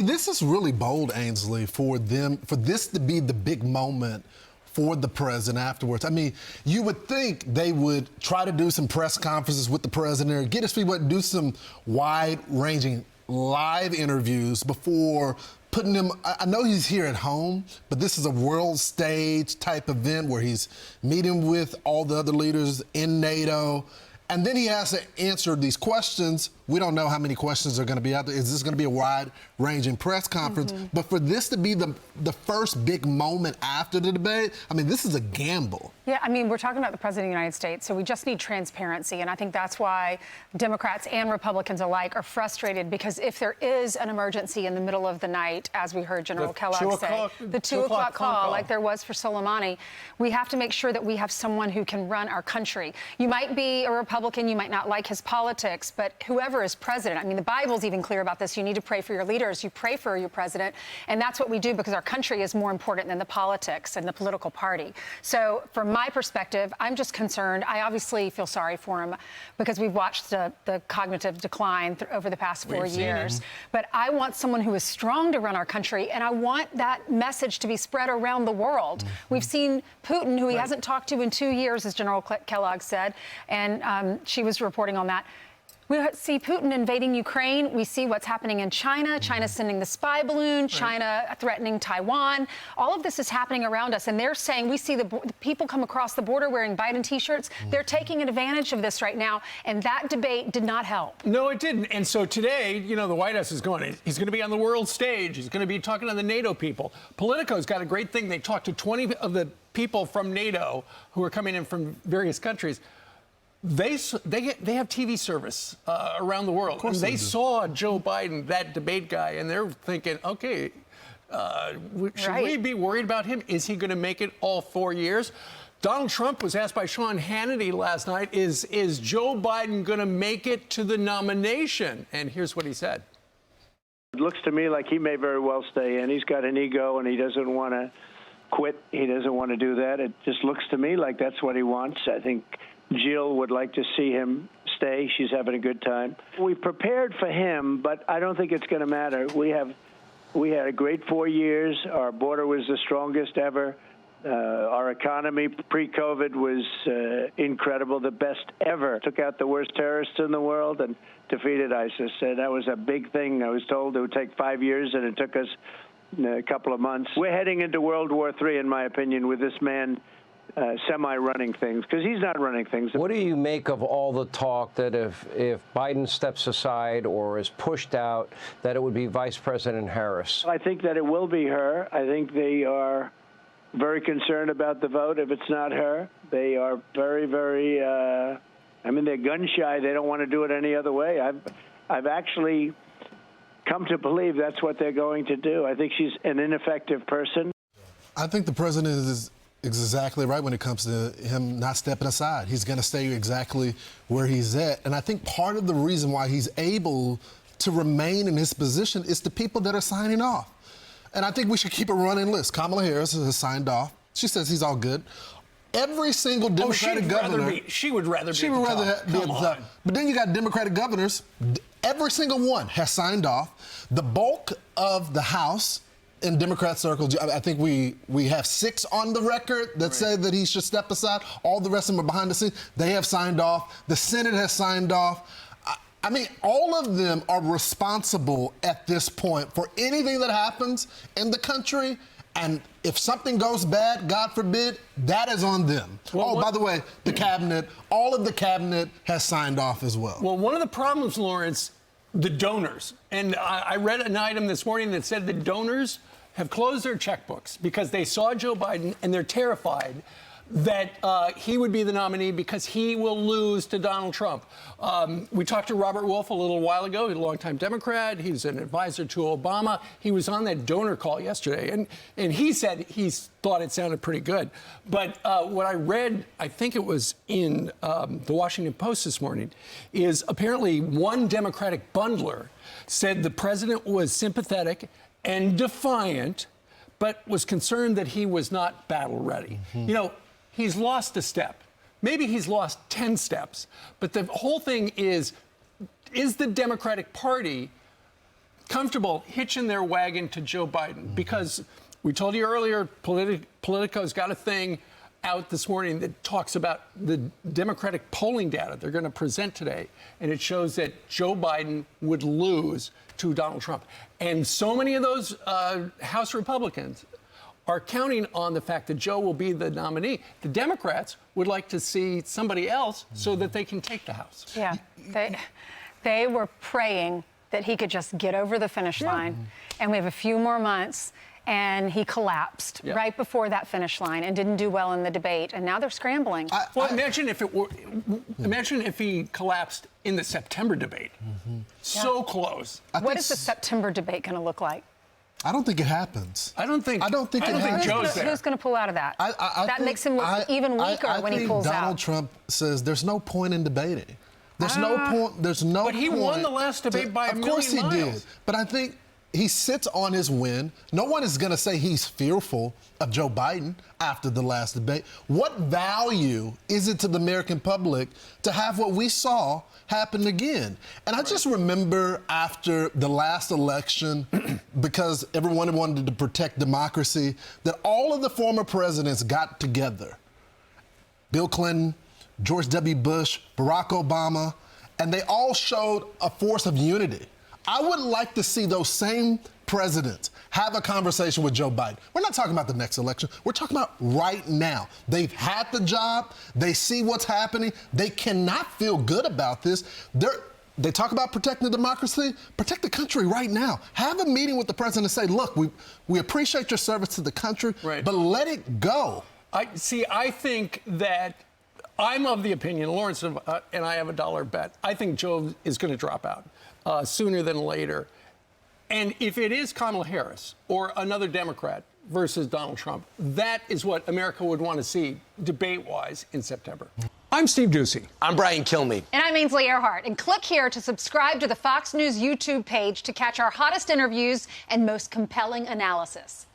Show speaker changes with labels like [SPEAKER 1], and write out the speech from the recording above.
[SPEAKER 1] This is really bold, Ainsley, for this to be the big moment for the president afterwards. I mean, you would think they would try to do some press conferences with the president, get his feedback, do some wide-ranging live interviews before putting him. I know he's here at home, but this is a world stage type event where he's meeting with all the other leaders in NATO. And then he has to answer these questions. We don't know how many questions are going to be out there. Is this going to be a wide-ranging press conference? Mm-hmm. But for this to be the first big moment after the debate, I mean, this is a gamble.
[SPEAKER 2] Yeah, I mean, we're talking about the President of the United States, so we just need transparency. And I think that's why Democrats and Republicans alike are frustrated, because if there is an emergency in the middle of the night, as we heard General Kellogg say, the 2 o'clock call, like there was for Soleimani, we have to make sure that we have someone who can run our country. You might be a Republican, you might not like his politics, but whoever is president, I mean, the Bible's even clear about this. You need to pray for your leaders. You pray for your president, and that's what we do, because our country is more important than the politics and the political party. So from my perspective, I'm just concerned. I obviously feel sorry for him because we've watched the cognitive decline over the past 4 years. But I want someone who is strong to run our country, and I want that message to be spread around the world. We've seen Putin, who he hasn't talked to in 2 years, as General Kellogg said, and she was reporting on that. We see Putin invading Ukraine. We see what's happening in China. China's sending the spy balloon. China threatening Taiwan. All of this is happening around us. And they're saying, we see the people come across the border wearing Biden T-shirts. They're taking advantage of this right now. And that debate did not help.
[SPEAKER 3] No, it didn't. And so today, you know, the White House is going, he's going to be on the world stage. He's going to be talking to the NATO people. Politico's got a great thing. They talked to 20 of the people from NATO who are coming in from various countries. They have TV service around the world. And they saw Joe Biden, that debate guy, and they're thinking, okay, should we be worried about him? Is he going to make it all 4 years? Donald Trump was asked by Sean Hannity last night, is Joe Biden going to make it to the nomination? And here's what he said.
[SPEAKER 4] It looks to me like he may very well stay in. He's got an ego, and he doesn't want to quit. He doesn't want to do that. It just looks to me like that's what he wants. I think Jill would like to see him stay. She's having a good time. We prepared for him, but I don't think it's going to matter. We had a great 4 years. Our border was the strongest ever. Our economy pre-COVID was incredible, the best ever. Took out the worst terrorists in the world and defeated ISIS. That was a big thing. I was told it would take 5 years, and it took us a couple of months. We're heading into World War III, in my opinion, with this man semi-running things, because he's not running things.
[SPEAKER 5] What do you make of all the talk that if Biden steps aside or is pushed out, that it would be Vice President Harris?
[SPEAKER 4] I think that it will be her. I think they are very concerned about the vote if it's not her. They are very, very, I mean, they're gun shy. They don't want to do it any other way. I've actually come to believe that's what they're going to do. I think she's an ineffective person.
[SPEAKER 1] I think the president is exactly right when it comes to him not stepping aside. He's going to stay exactly where he's at. And I think part of the reason why he's able to remain in his position is the people that are signing off. And I think we should keep a running list. Kamala Harris has signed off. She says he's all good. Every single Democratic governor.
[SPEAKER 3] She would rather be
[SPEAKER 1] at the top. But then you got Democratic governors. Every single one has signed off. The bulk of the House in Democrat circles, I think we have 6 on the record that say that he should step aside. All the rest of them are behind the scenes. They have signed off. The Senate has signed off. I mean, all of them are responsible at this point for anything that happens in the country. And if something goes bad, God forbid, that is on them. Well, by the way, the cabinet, all of the cabinet has signed off as well.
[SPEAKER 3] Well, one of the problems, Lawrence, the donors. And I read an item this morning that said the donors have closed their checkbooks because they saw Joe Biden and they're terrified that he would be the nominee because he will lose to Donald Trump. We talked to Robert Wolf a little while ago. He's a longtime Democrat. He's an advisor to Obama. He was on that donor call yesterday, and he said he thought it sounded pretty good. But what I read, I think it was in the Washington Post this morning, is apparently one Democratic bundler said the president was sympathetic and defiant, but was concerned that he was not battle ready. You know, he's lost a step. Maybe he's lost 10 steps. But the whole thing is the Democratic Party comfortable hitching their wagon to Joe Biden because we told you earlier, Politico's got a thing out this morning that talks about the Democratic polling data they're going to present today, and it shows that Joe Biden would lose to Donald Trump. And so many of those House Republicans are counting on the fact that Joe will be the nominee. The Democrats would like to see somebody else so that they can take the House.
[SPEAKER 2] Yeah, they were praying that he could just get over the finish line, and we have a few more months. And he collapsed right before that finish line and didn't do well in the debate. And now they're scrambling.
[SPEAKER 3] Imagine if he collapsed in the September debate. So close.
[SPEAKER 2] What is the September debate going to look like?
[SPEAKER 1] I don't think it happens.
[SPEAKER 3] I don't think Joe's there.
[SPEAKER 2] Who's going to pull out of that? That makes him look even weaker when he pulls out.
[SPEAKER 1] Donald Trump says there's no point in debating. There's no point. There's no point.
[SPEAKER 3] But he won the last debate by a million miles.
[SPEAKER 1] Of course he did. But I think he sits on his win. No one is going to say he's fearful of Joe Biden after the last debate. What value is it to the American public to have what we saw happen again? And I just remember after the last election, because everyone wanted to protect democracy, that all of the former presidents got together. Bill Clinton, George W. Bush, Barack Obama, and they all showed a force of unity. I would like to see those same presidents have a conversation with Joe Biden. We're not talking about the next election. We're talking about right now. They've had the job. They see what's happening. They cannot feel good about this. They talk about protecting the democracy. Protect the country right now. Have a meeting with the president and say, look, we appreciate your service to the country, but let it go.
[SPEAKER 3] I think that I'm of the opinion, Lawrence, and I have a dollar bet. I think Joe is going to drop out sooner than later. And if it is Kamala Harris or another Democrat versus Donald Trump, that is what America would want to see debate-wise in September. I'm Steve Doocy.
[SPEAKER 6] I'm Brian Kilmeade.
[SPEAKER 7] And I'm Ainsley Earhart. And click here to subscribe to the Fox News YouTube page to catch our hottest interviews and most compelling analysis.